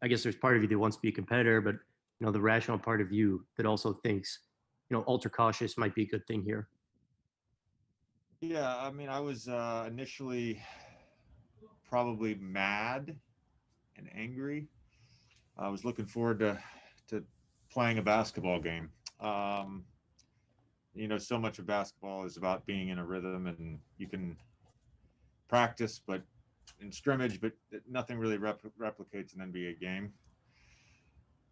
I guess there's part of you that wants to be a competitor, but the rational part of you that also thinks, ultra cautious might be a good thing here. Yeah, I mean, I was initially probably mad and angry. I was looking forward to playing a basketball game. So much of basketball is about being in a rhythm, and you can practice, but in scrimmage, but nothing really replicates an NBA game.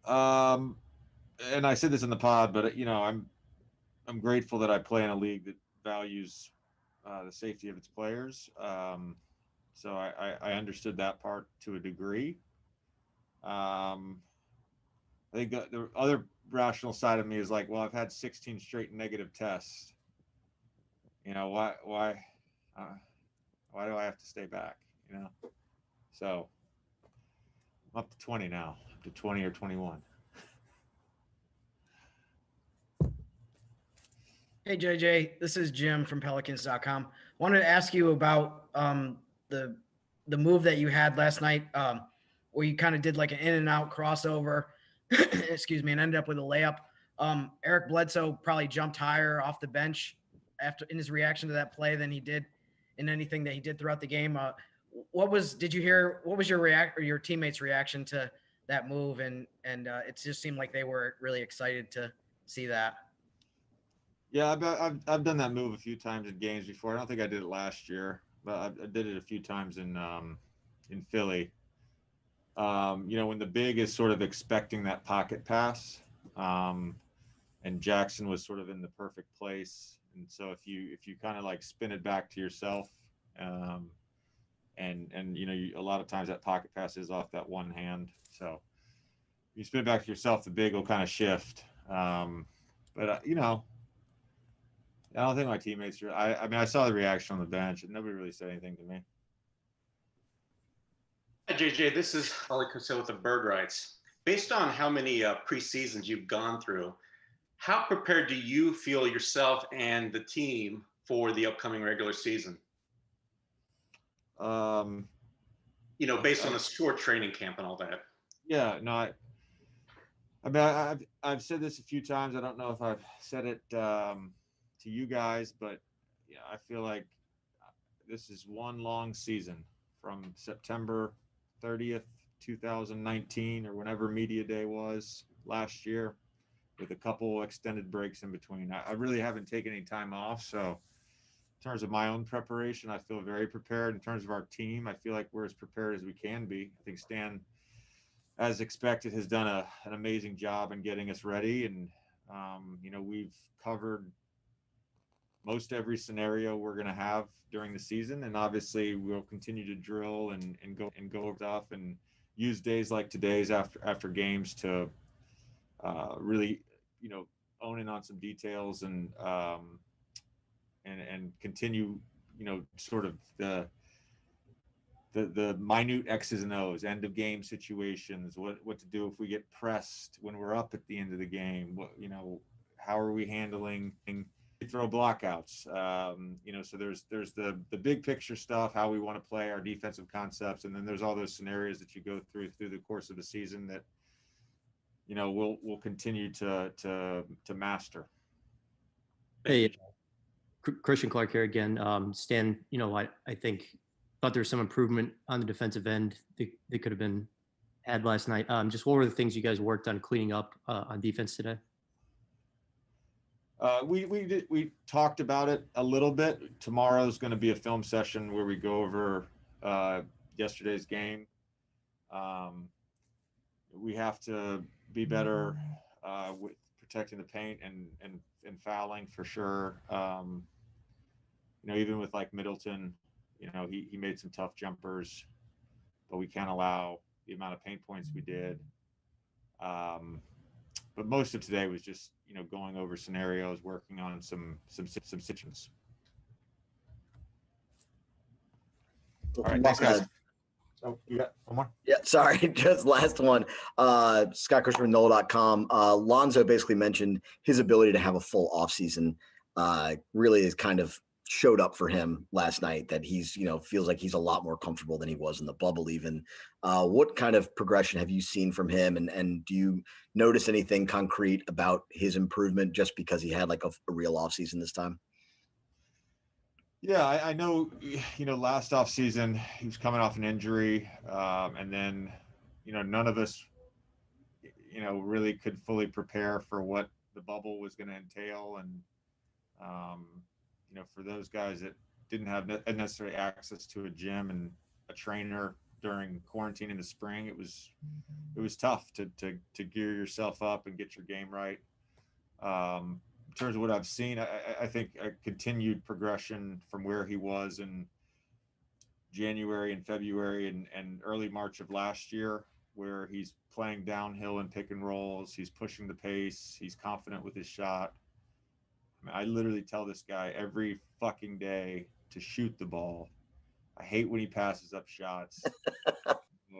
Um, and I said this in the pod, but I'm grateful that I play in a league that values the safety of its players. So I understood that part to a degree. I think the other rational side of me is like, well, I've had 16 straight negative tests. Why uh, why do I have to stay back? So I'm up to 20 now, up to 20 or 21. Hey JJ, this is Jim from Pelicans.com. Wanted to ask you about the move that you had last night, where you kind of did like an in and out crossover, excuse me, and ended up with a layup. Eric Bledsoe probably jumped higher off the bench in his reaction to that play than he did in anything that he did throughout the game. What was your teammates' reaction to that move? And it just seemed like they were really excited to see that. Yeah, I've done that move a few times in games before. I don't think I did it last year, but I did it a few times in Philly. When the big is sort of expecting that pocket pass, and Jackson was sort of in the perfect place, and so if you kind of like spin it back to yourself, and a lot of times that pocket pass is off that one hand, so you spin it back to yourself, the big will kind of shift. But I don't think my teammates are. I mean, I saw the reaction on the bench, and nobody really said anything to me. Hi, JJ. This is Ali Kusa with the Bird Rights. Based on how many preseasons you've gone through, how prepared do you feel yourself and the team for the upcoming regular season? Based on the short training camp and all that. Yeah, no, I mean, I've said this a few times. I don't know if I've said it to you guys, but yeah, I feel like this is one long season from September 30th, 2019, or whenever media day was last year, with a couple extended breaks in between. I really haven't taken any time off, so in terms of my own preparation, I feel very prepared. In terms of our team, I feel like we're as prepared as we can be. I think Stan, as expected, has done an amazing job in getting us ready, and we've covered most every scenario we're going to have during the season, and obviously we'll continue to drill and go over stuff and use days like today's after games to really hone in on some details and continue sort of the minute X's and O's, end of game situations, what to do if we get pressed when we're up at the end of the game, how are we handling throw blockouts, so there's the big picture stuff, how we want to play our defensive concepts, and then there's all those scenarios that you go through the course of the season that we'll continue to master. Hey, Christian Clark here again. Stan, I think thought there was some improvement on the defensive end that could have been had last night. Just what were the things you guys worked on cleaning up on defense today? We talked about it a little bit. Tomorrow's going to be a film session where we go over yesterday's game. We have to be better with protecting the paint and fouling for sure. Even with like Middleton, he made some tough jumpers, but we can't allow the amount of paint points we did. But most of today was just going over scenarios, working on some situations. All right, thanks guys. Oh, you got one more? Yeah, sorry, just last one. Scott Cushman from NOLA.com. Lonzo basically mentioned his ability to have a full offseason really is kind of showed up for him last night that he's, feels like he's a lot more comfortable than he was in the bubble even. What kind of progression have you seen from him? And do you notice anything concrete about his improvement just because he had like a real offseason this time? Yeah, I know, last off season he was coming off an injury. And then, none of us, really could fully prepare for what the bubble was going to entail. And, for those guys that didn't have necessarily access to a gym and a trainer during quarantine in the spring, it was tough to gear yourself up and get your game right. In terms of what I've seen, I think a continued progression from where he was in January and February and early March of last year, where he's playing downhill and pick and rolls. He's pushing the pace. He's confident with his shot. I mean, I literally tell this guy every fucking day to shoot the ball. I hate when he passes up shots.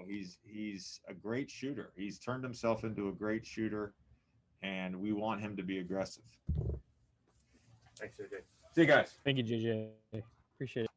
He's a great shooter. He's turned himself into a great shooter, and we want him to be aggressive. Thanks, JJ. See you guys. Thank you, JJ. Appreciate it.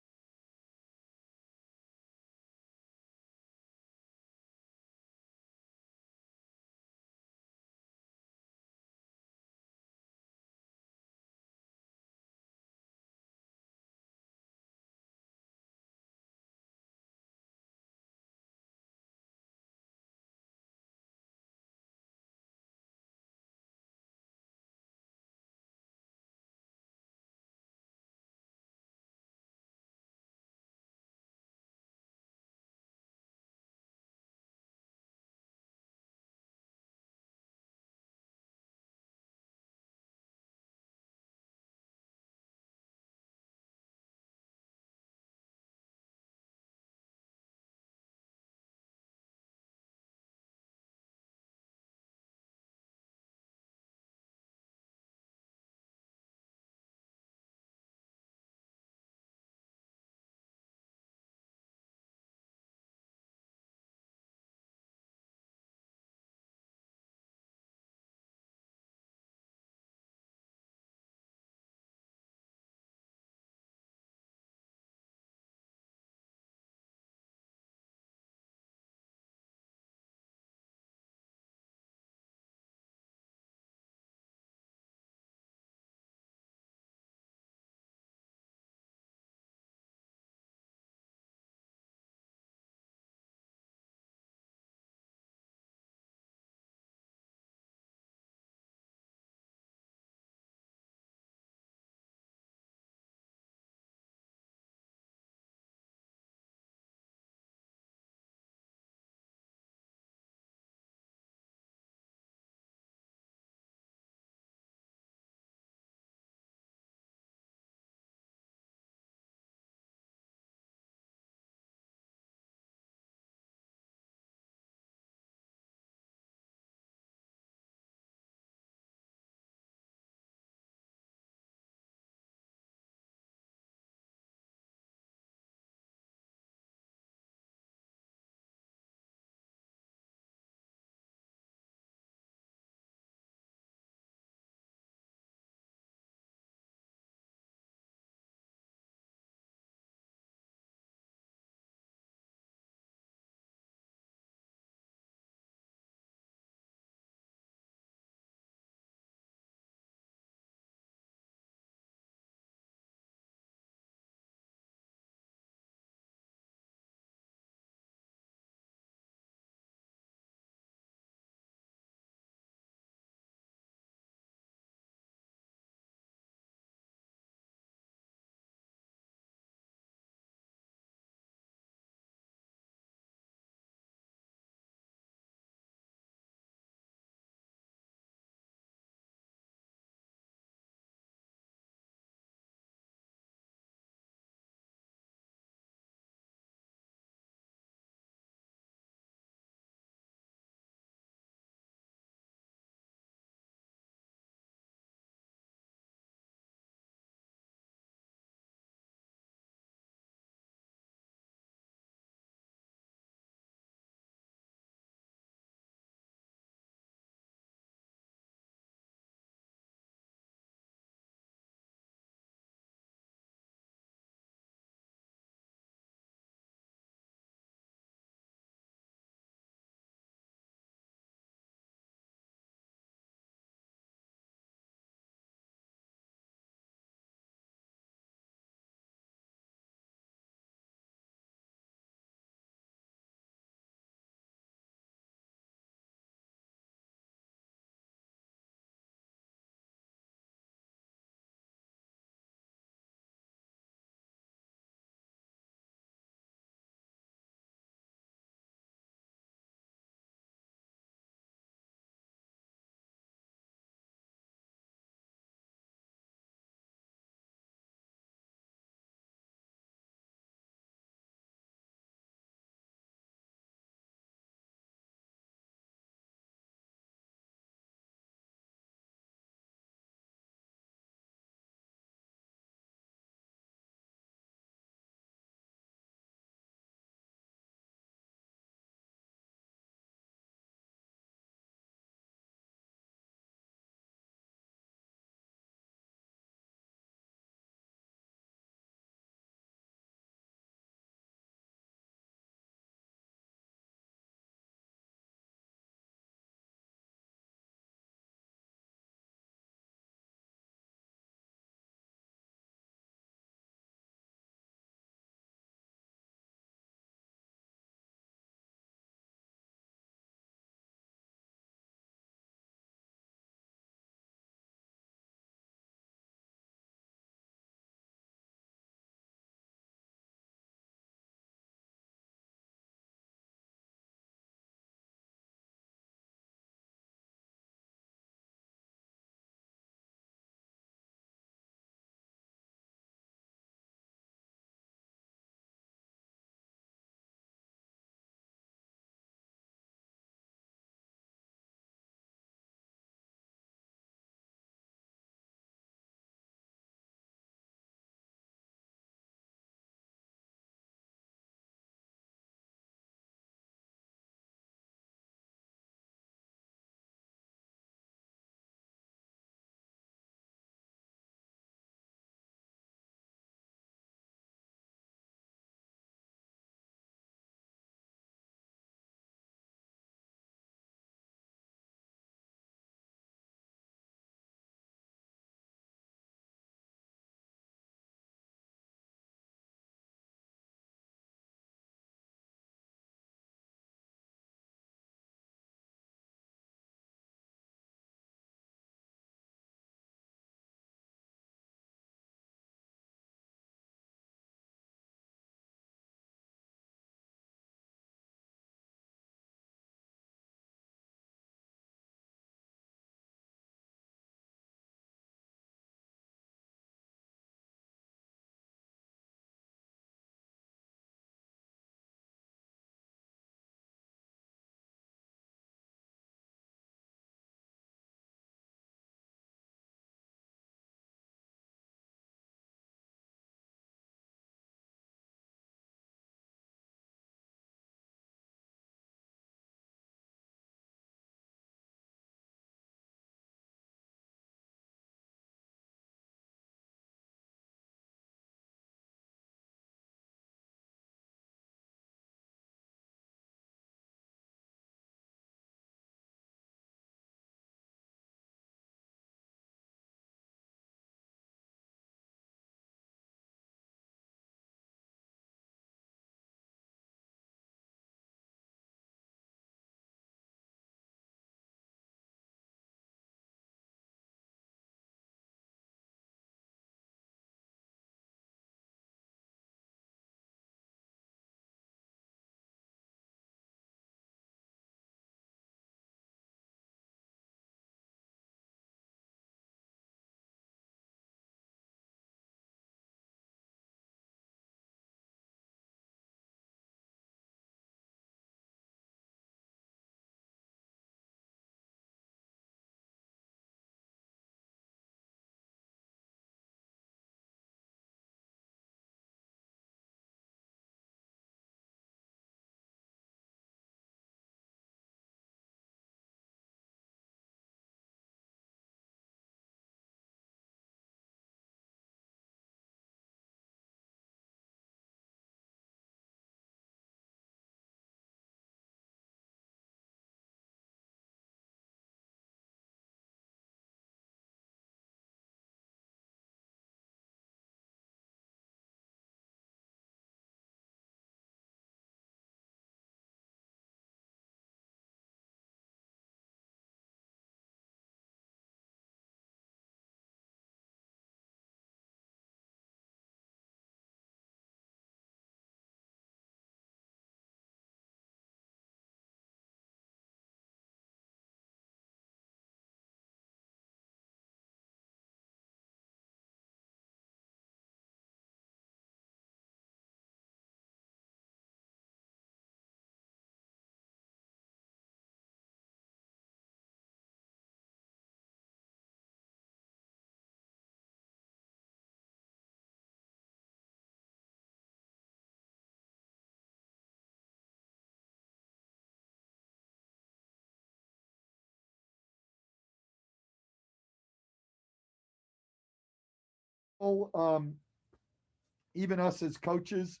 even us as coaches,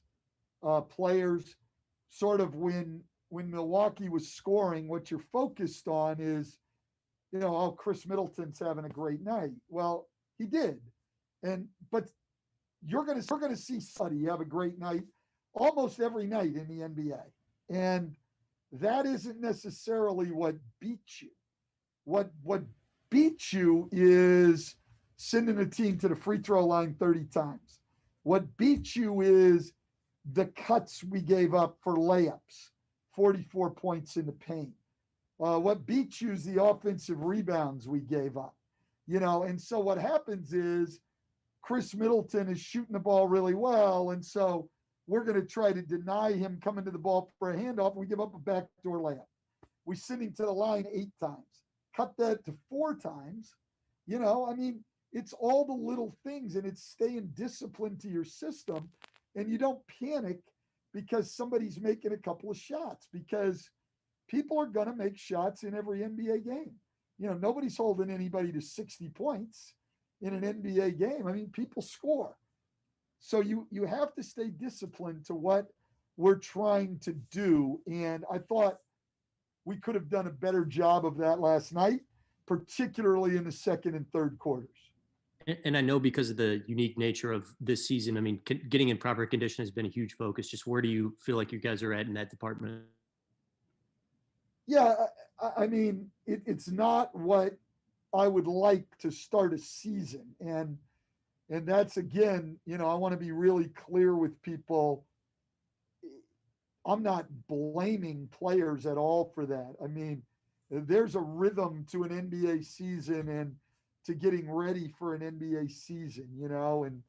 players, sort of when Milwaukee was scoring, what you're focused on is, oh, Chris Middleton's having a great night. Well, he did, but you're gonna see somebody have a great night almost every night in the NBA, and that isn't necessarily what beats you. What beats you is sending a team to the free throw line 30 times. What beats you is the cuts we gave up for layups, 44 points in the paint. What beats you is the offensive rebounds we gave up. And so what happens is Chris Middleton is shooting the ball really well, and so we're going to try to deny him coming to the ball for a handoff. We give up a backdoor layup. We send him to the line 8 times. Cut that to 4 times. It's all the little things, and it's staying disciplined to your system, and you don't panic because somebody's making a couple of shots, because people are going to make shots in every NBA game. Nobody's holding anybody to 60 points in an NBA game. People score. So you have to stay disciplined to what we're trying to do. And I thought we could have done a better job of that last night, particularly in the second and third quarters. And I know because of the unique nature of this season, getting in proper condition has been a huge focus. Just where do you feel like you guys are at in that department? Yeah, it's not what I would like to start a season. And that's, again, I want to be really clear with people. I'm not blaming players at all for that. There's a rhythm to an NBA season and to getting ready for an NBA season, and,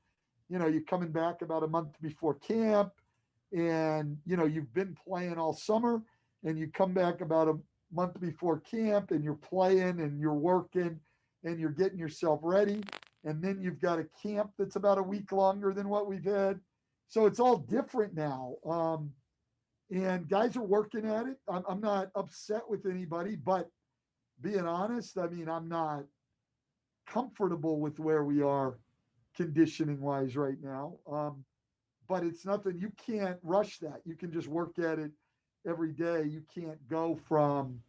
you're coming back about a month before camp, and, you've been playing all summer, and you come back about a month before camp, and you're playing and you're working and you're getting yourself ready. And then you've got a camp that's about a week longer than what we've had. So it's all different now. And guys are working at it. I'm not upset with anybody, but being honest, I'm not comfortable with where we are conditioning wise right now. But it's nothing, you can't rush that. You can just work at it every day. You can't go from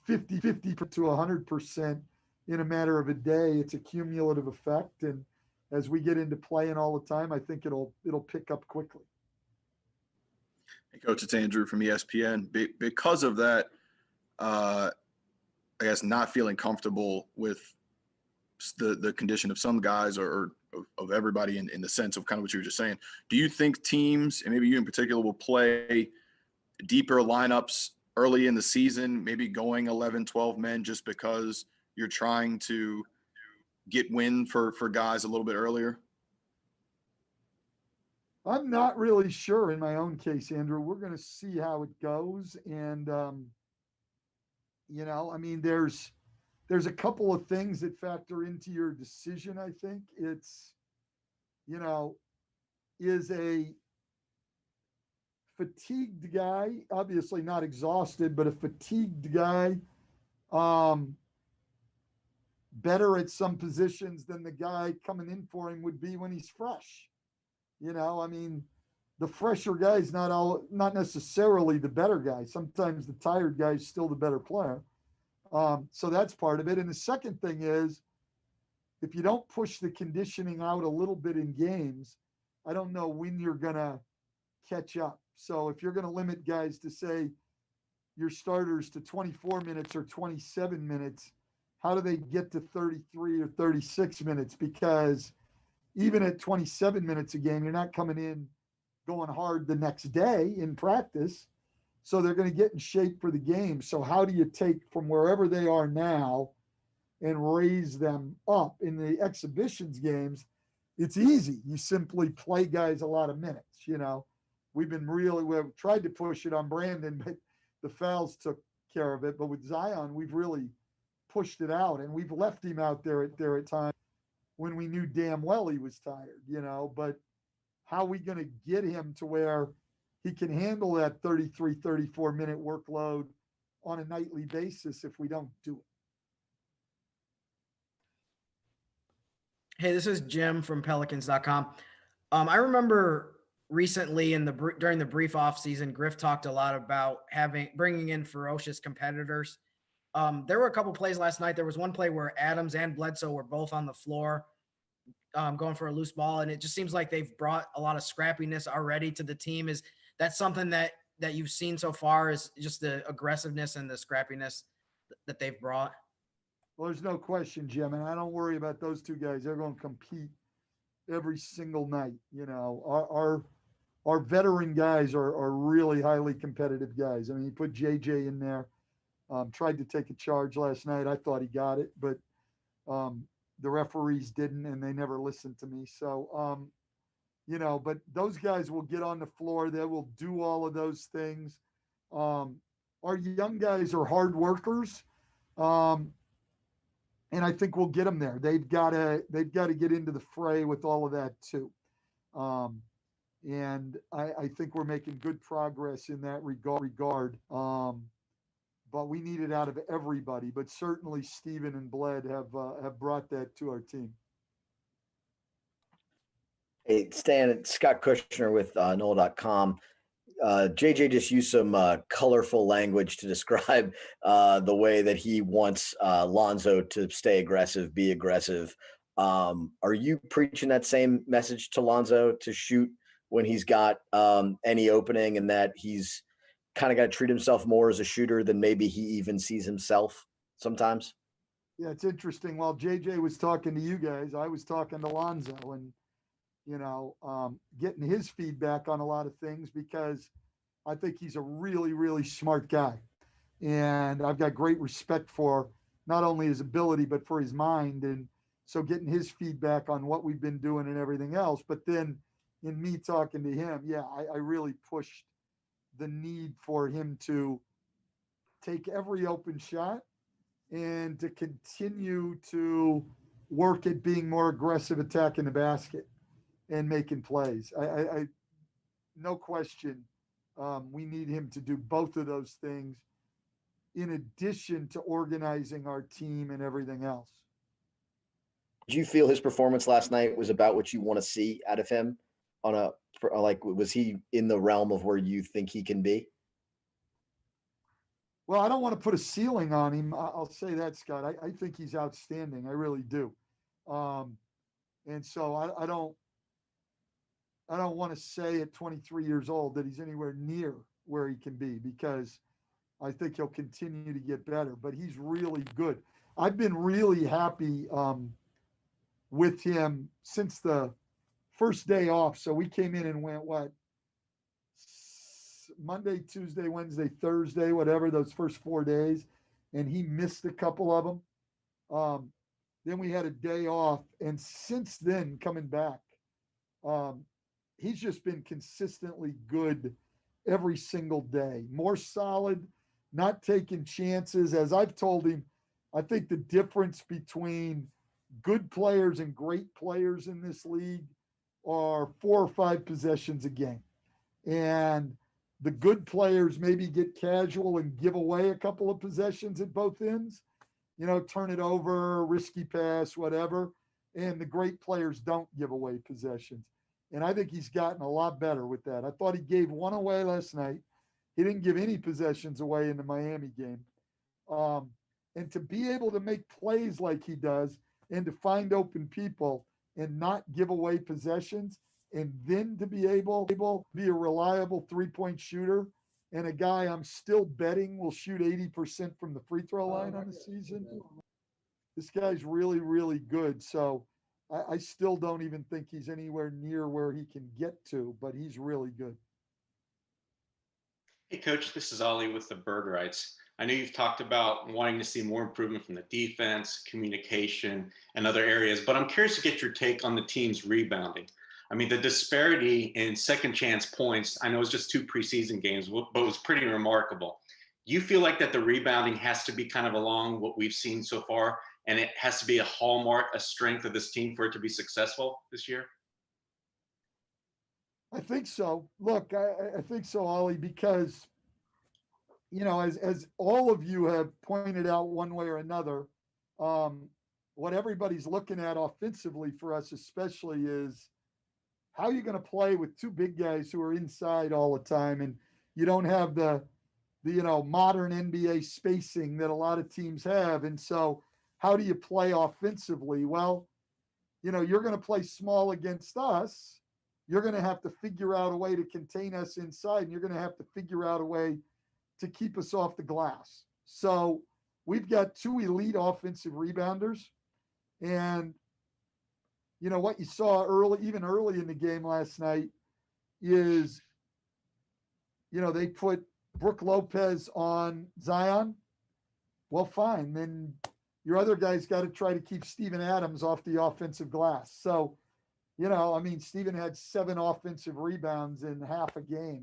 50-50 to 100% in a matter of a day. It's a cumulative effect. And as we get into playing all the time, I think it'll pick up quickly. Hey, Coach, it's Andrew from ESPN. Because of that, I guess not feeling comfortable with the condition of some guys or of everybody in the sense of kind of what you were just saying, do you think teams, and maybe you in particular, will play deeper lineups early in the season, maybe going 11, 12 men just because you're trying to get win for guys a little bit earlier? I'm not really sure in my own case, Andrew. We're going to see how it goes. And, there's a couple of things that factor into your decision. I think it's, is a fatigued guy, obviously not exhausted, but a fatigued guy, better at some positions than the guy coming in for him would be when he's fresh. The fresher guy is not necessarily the better guy. Sometimes the tired guy is still the better player. So that's part of it. And the second thing is, if you don't push the conditioning out a little bit in games, I don't know when you're going to catch up. So if you're going to limit guys to, say, your starters to 24 minutes or 27 minutes, how do they get to 33 or 36 minutes? Because even at 27 minutes a game, you're not coming in going hard the next day in practice. So they're going to get in shape for the game. So how do you take from wherever they are now and raise them up? In the exhibitions games, it's easy. You simply play guys a lot of minutes. We've tried to push it on Brandon, but the fouls took care of it. But with Zion, we've really pushed it out, and we've left him out there at times when we knew damn well he was tired, but how are we going to get him to where he can handle that 33, 34 minute workload on a nightly basis if we don't do Hey, this is Jim from Pelicans.com. I remember recently during the brief off season, Griff talked a lot about bringing in ferocious competitors. There were a couple plays last night. There was one play where Adams and Bledsoe were both on the floor, going for a loose ball, and it just seems like they've brought a lot of scrappiness already to the team. Is that something that you've seen so far? Is just the aggressiveness and the scrappiness that they've brought? Well, there's no question, Jim, and I don't worry about those two guys. They're going to compete every single night. You know, our veteran guys are really highly competitive guys. I mean, he put JJ in there, tried to take a charge last night. I thought he got it, but the referees didn't, and they never listened to me. So, you know, but those guys will get on the floor. They will do all of those things. Our young guys are hard workers. And I think we'll get them there. They've got to get into the fray with all of that too. And I think we're making good progress in that regard. But we need it out of everybody. But certainly Steven and Bled have brought that to our team. Hey, Stan, Scott Kushner with NOLA.com. JJ just used some colorful language to describe the way that he wants Lonzo to stay aggressive, be aggressive. Are you preaching that same message to Lonzo to shoot when he's got any opening, and that he's kind of got to treat himself more as a shooter than maybe he even sees himself sometimes? Yeah, it's interesting. While JJ was talking to you guys, I was talking to Lonzo, and you know, getting his feedback on a lot of things, because I think he's a really, really smart guy. And I've got great respect for not only his ability, but for his mind. And so getting his feedback on what we've been doing and everything else. But then in me talking to him, yeah, I really pushed the need for him to take every open shot and to continue to work at being more aggressive, attacking the basket and making plays. I no question, we need him to do both of those things in addition to organizing our team and everything else. Did you feel his performance last night was about what you want to see out of him was he in the realm of where you think he can be? Well, I don't want to put a ceiling on him. I'll say that, Scott. I think he's outstanding. I really do. And so I don't want to say at 23 years old that he's anywhere near where he can be, because I think he'll continue to get better, but he's really good. I've been really happy with him since the first day off. So we came in and went, Monday, Tuesday, Wednesday, Thursday, whatever, those first 4 days. And he missed a couple of them. Then we had a day off. And since then, coming back, he's just been consistently good every single day, more solid, not taking chances. As I've told him, I think the difference between good players and great players in this league are 4 or 5 possessions a game. And the good players maybe get casual and give away a couple of possessions at both ends, you know, turn it over, risky pass, whatever. And the great players don't give away possessions. And I think he's gotten a lot better with that. I thought he gave one away last night. He didn't give any possessions away in the Miami game. And to be able to make plays like he does, and to find open people and not give away possessions, and then to be able to be a reliable 3-point shooter, and a guy I'm still betting will shoot 80% from the free throw line on the season. This guy's really, really good. So I still don't even think he's anywhere near where he can get to, but he's really good. Hey, Coach, this is Ollie with the Bird Rights. I know you've talked about wanting to see more improvement from the defense, communication, and other areas, but I'm curious to get your take on the team's rebounding. I mean, the disparity in second chance points, I know it's just 2 preseason games, but it was pretty remarkable. Do you feel like that the rebounding has to be kind of along what we've seen so far, and it has to be a hallmark, a strength of this team for it to be successful this year? I think so. Look, I think so, Ollie, because, you know, as all of you have pointed out one way or another, what everybody's looking at offensively for us, especially, is how are you going to play with two big guys who are inside all the time, and you don't have the modern NBA spacing that a lot of teams have. And so how do you play offensively? Well, you're going to play small against us. You're going to have to figure out a way to contain us inside, and you're going to have to figure out a way to keep us off the glass. So we've got two elite offensive rebounders. And what you saw even early in the game last night is, they put Brook Lopez on Zion. Well, fine. Then your other guys got to try to keep Steven Adams off the offensive glass. So, Steven had 7 offensive rebounds in half a game.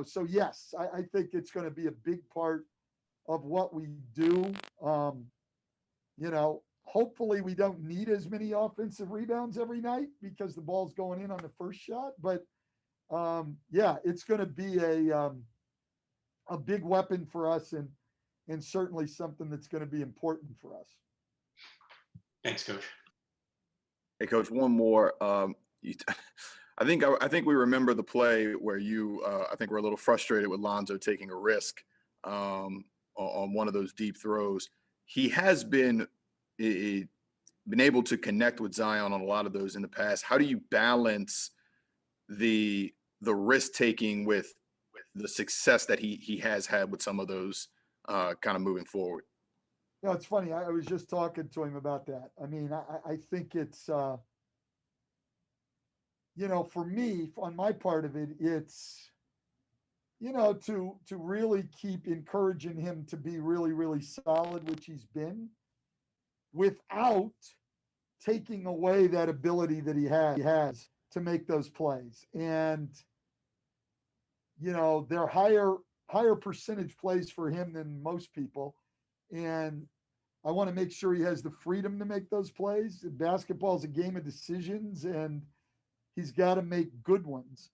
So yes, I think it's going to be a big part of what we do. Hopefully we don't need as many offensive rebounds every night because the ball's going in on the first shot. But it's going to be a big weapon for us, and certainly something that's going to be important for us. Thanks, Coach. Hey, Coach, one more. I think we remember the play where you, I think, were a little frustrated with Lonzo taking a risk on one of those deep throws. He has been able to connect with Zion on a lot of those in the past. How do you balance the risk taking with the success that he has had with some of those kind of moving forward? It's funny. I was just talking to him about that. I think it's, for me, on my part of it, it's, to really keep encouraging him to be really, really solid, which he's been, without taking away that ability that he has to make those plays. And, they're higher percentage plays for him than most people. And I want to make sure he has the freedom to make those plays. Basketball is a game of decisions, and he's got to make good ones.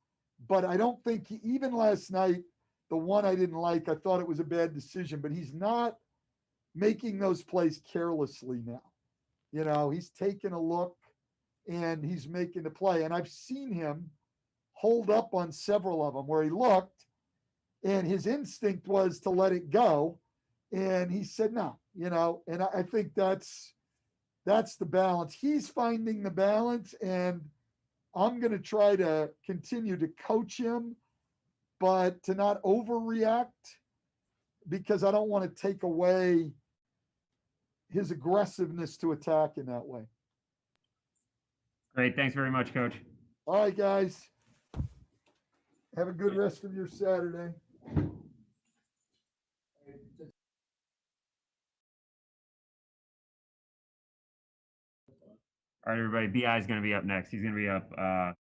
But I don't think even last night, the one I didn't like, I thought it was a bad decision, but he's not making those plays carelessly now. He's taking a look and he's making the play. And I've seen him hold up on several of them where he looked and his instinct was to let it go. And he said, no, and I think that's the balance. He's finding the balance, and I'm going to try to continue to coach him, but to not overreact, because I don't want to take away his aggressiveness to attack in that way. Great. Thanks very much, Coach. All right, guys. Have a good rest of your Saturday. All right, everybody. BI is going to be up next. He's going to be up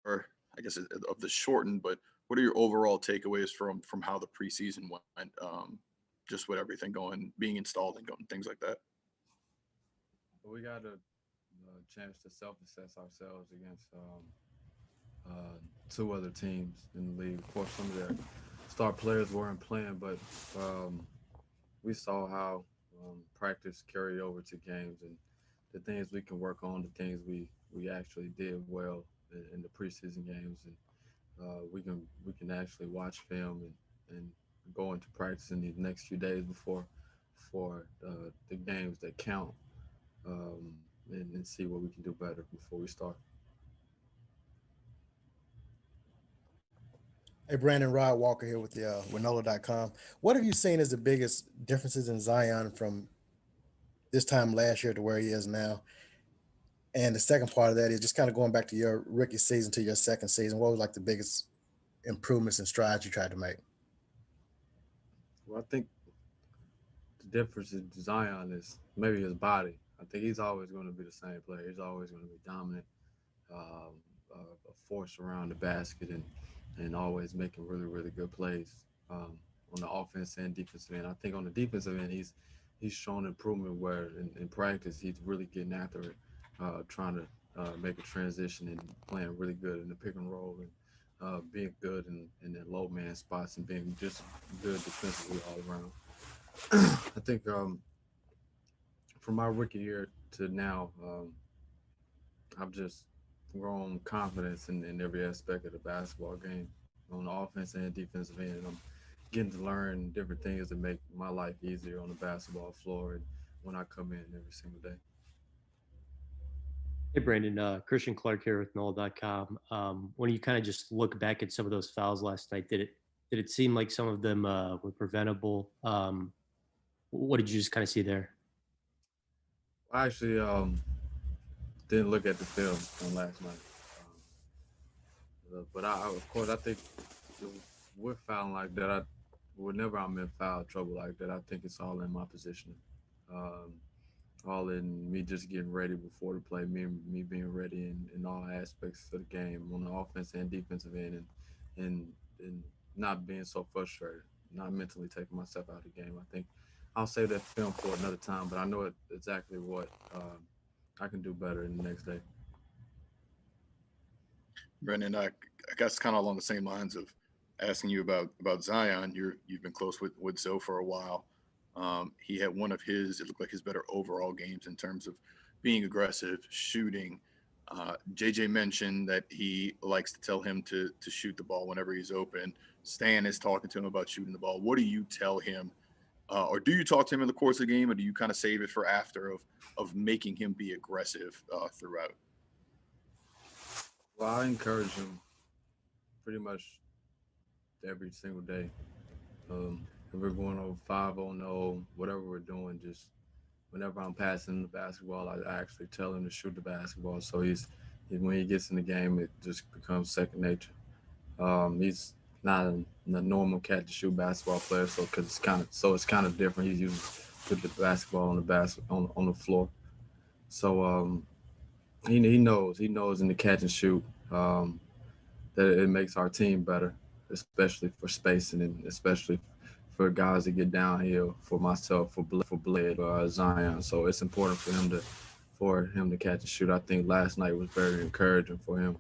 or I guess of the shortened, but what are your overall takeaways from how the preseason went? Just with everything being installed and going, things like that. We got a chance to self-assess ourselves against two other teams in the league. Of course, some of their star players weren't playing, but we saw how practice carried over to games and the things we can work on, the things we actually did well in the preseason games, and we can actually watch film and go into practice in these next few days before for the games that count, and see what we can do better before we start. Hey, Brandon, Rod Walker here with the Winola.com. What have you seen as the biggest differences in Zion from this time last year to where he is now? And the second part of that is just kind of going back to your rookie season to your second season. What was like the biggest improvements and strides you tried to make? Well, I think the difference in Zion is maybe his body. I think he's always going to be the same player. He's always going to be dominant, a force around the basket, and always making really, really good plays on the offense and defensive end. I think on the defensive end, he's shown improvement where in practice he's really getting after it, trying to make a transition and playing really good in the pick and roll and being good in the low man spots and being just good defensively all around. I think from my rookie year to now, I've just grown confidence in every aspect of the basketball game on the offense and defensive end. And I'm getting to learn different things that make my life easier on the basketball floor and when I come in every single day. Hey, Brandon, Christian Clark here with Noel.com. When you kind of just look back at some of those fouls last night, did it seem like some of them were preventable? What did you just kind of see there? I actually didn't look at the film from last night. But of course, I think with fouling like that, whenever I'm in foul trouble like that, I think it's all in my positioning. All in me just getting ready before the play, me being ready in all aspects of the game on the offense and defensive end, and not being so frustrated, not mentally taking myself out of the game. I think I'll save that film for another time, but I know exactly what I can do better in the next day. Brendan, I guess kind of along the same lines of asking you about Zion. You've been close with Zoe for a while. He had one of it looked like his better overall games in terms of being aggressive, shooting. JJ mentioned that he likes to tell him to shoot the ball whenever he's open. Stan is talking to him about shooting the ball. What do you tell him? Or do you talk to him in the course of the game, or do you kind of save it for after of making him be aggressive throughout? Well, I encourage him pretty much every single day. If we're going over 5-0, whatever we're doing, just whenever I'm passing the basketball, I actually tell him to shoot the basketball. So when he gets in the game, it just becomes second nature. He's not a normal catch and shoot basketball player, so it's kind of different. He's used to put the basketball on the floor. So he knows in the catch and shoot that it makes our team better, especially for spacing and especially for guys that get downhill, for myself, for Bled, Zion. So it's important for him to catch and shoot. I think last night was very encouraging for him,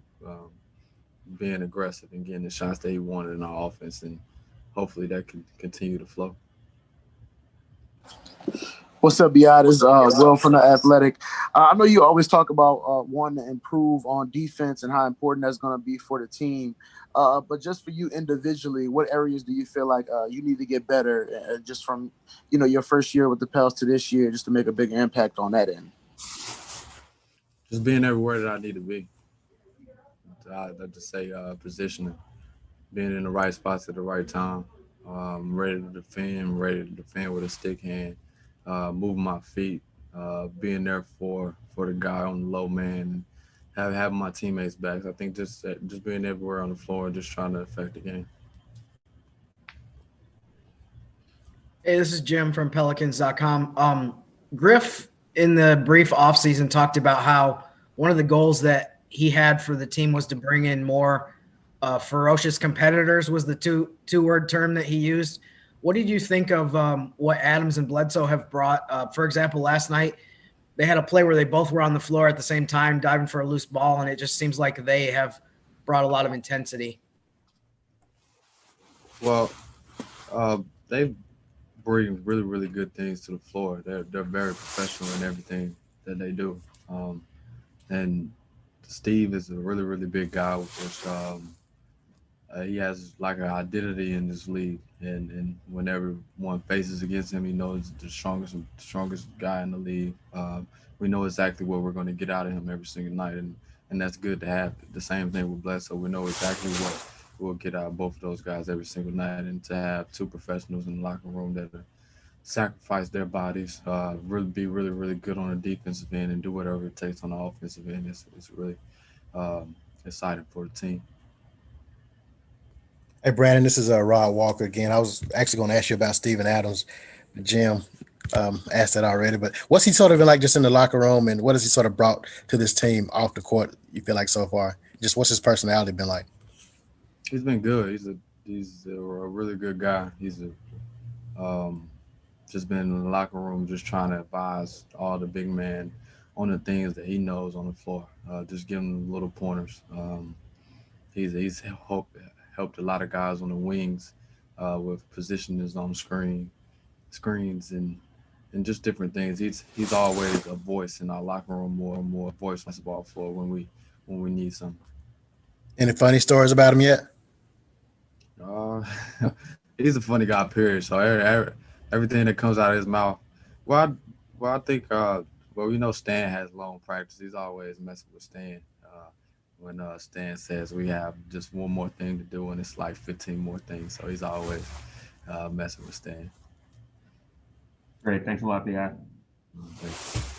being aggressive and getting the shots that he wanted in our offense, and hopefully that can continue to flow. What's up, BI? This is Will from The Athletic. I know you always talk about wanting to improve on defense and how important that's going to be for the team. But just for you individually, what areas do you feel like you need to get better just from, your first year with the Pels to this year, just to make a bigger impact on that end? Just being everywhere that I need to be. I'd just say positioning, being in the right spots at the right time, ready to defend with a stick hand, moving my feet, being there for the guy on the low man, and having my teammates back. I think just being everywhere on the floor and just trying to affect the game. Hey, this is Jim from Pelicans.com. Griff, in the brief offseason, talked about how one of the goals that he had for the team was to bring in more ferocious competitors, was the two-word term that he used. What did you think of what Adams and Bledsoe have brought? For example, last night they had a play where they both were on the floor at the same time, diving for a loose ball, and it just seems like they have brought a lot of intensity. Well, they bring really, really good things to the floor. They're very professional in everything that they do. And Steve is a really, really big guy, which he has like an identity in this league. And whenever one faces against him, he knows the strongest guy in the league. We know exactly what we're going to get out of him every single night, and that's good to have. The same thing with Bledsoe. We know exactly what we'll get out of both of those guys every single night, and to have two professionals in the locker room that sacrifice their bodies, really, really good on the defensive end, and do whatever it takes on the offensive end. It's really exciting for the team. Hey, Brandon, this is Rod Walker again. I was actually going to ask you about Steven Adams. Jim asked that already, but what's he sort of been like just in the locker room, and what has he sort of brought to this team off the court, you feel like, so far? Just what's his personality been like? He's been good. He's a really good guy. He's just been in the locker room just trying to advise all the big men on the things that he knows on the floor, just giving them little pointers. He's helped a lot of guys on the wings with positionings on screens and just different things. He's always a voice in our locker room, more and more voice on the basketball floor when we need something. Any funny stories about him yet? He's a funny guy, period. So everything that comes out of his mouth. I think we know Stan has long practice. He's always messing with Stan. When Stan says we have just one more thing to do, and it's like 15 more things. So he's always messing with Stan. Great. Thanks a lot, BI. Thanks.